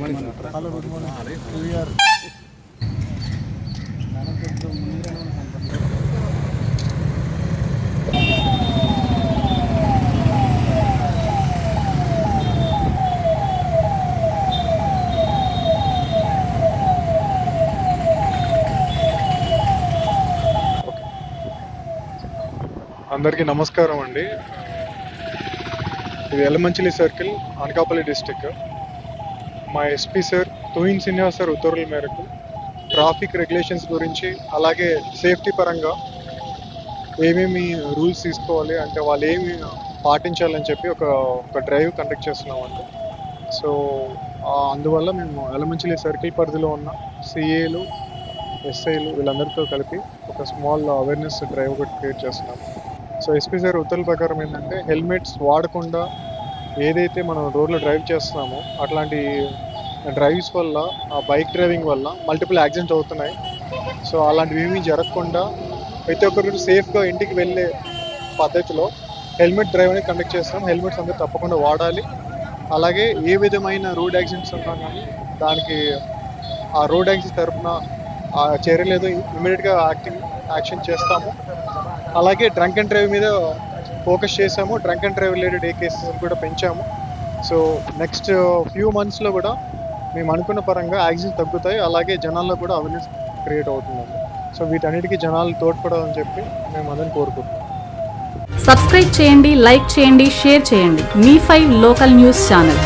Hello good morning clear. అందరికీ నమస్కారం అండి. ఇది ఎలమంచిలి సర్కిల్, అనకాపల్లి డిస్టిక్. మా ఎస్పీ సార్ తోయిన్ సిన్హా సార్ ఉత్తర్వుల మేరకు ట్రాఫిక్ రెగ్యులేషన్స్ గురించి, అలాగే సేఫ్టీ పరంగా ఏమేమి రూల్స్ తీసుకోవాలి అంటే వాళ్ళు ఏమి పాటించాలని చెప్పి ఒక డ్రైవ్ కండక్ట్ చేస్తున్నామండి. సో అందువల్ల మేము ఎలమంచిలి సర్కిల్ పరిధిలో ఉన్న సిఏలు, ఎస్ఐలు వీళ్ళందరితో కలిపి ఒక స్మాల్ అవేర్నెస్ డ్రైవ్ ఒకటి క్రియేట్ చేస్తున్నాము. సో ఎస్పీ సార్ ఉత్తర్వుల ప్రకారం ఏంటంటే హెల్మెట్స్ వాడకుండా ఏదైతే మనం రోడ్లో డ్రైవ్ చేస్తున్నామో అట్లాంటి డ్రైవ్స్ వల్ల, ఆ బైక్ డ్రైవింగ్ వల్ల మల్టిపుల్ యాక్సిడెంట్స్ అవుతున్నాయి. సో అలాంటివి ఏమీ జరగకుండా ప్రతి ఒక్కరు సేఫ్గా ఇంటికి వెళ్ళే పద్ధతిలో హెల్మెట్ డ్రైవ్ అనేది కండక్ట్ చేస్తాం. హెల్మెట్స్ అందరూ తప్పకుండా వాడాలి. అలాగే ఏ విధమైన రోడ్ యాక్సిడెంట్స్ ఉన్నా కానీ దానికి ఆ రోడ్ యాక్సిడెంట్స్ తరఫున ఆ చర్యలు ఏదో ఇమీడియట్గా యాక్షన్ చేస్తాము. అలాగే డ్రంక్ అండ్ డ్రైవ్ మీద ఫోకస్ చేసాము. Drunk and drive related A cases కూడా పెంచాము. సో నెక్స్ట్ ఫ్యూ మంత్స్లో కూడా మేము అనుకున్న పరంగా యాక్సిడెంట్స్ తగ్గుతాయి. అలాగే జనాల్లో కూడా అవేర్నెస్ క్రియేట్ అవుతుందండి. సో వీటన్నిటికీ జనాలు తోడ్పడాలని చెప్పి మేము అందరిని కోరుకుంటున్నాం. సబ్స్క్రైబ్ చేయండి, లైక్ చేయండి, షేర్ చేయండి. మీ5 లోకల్ న్యూస్ ఛానల్.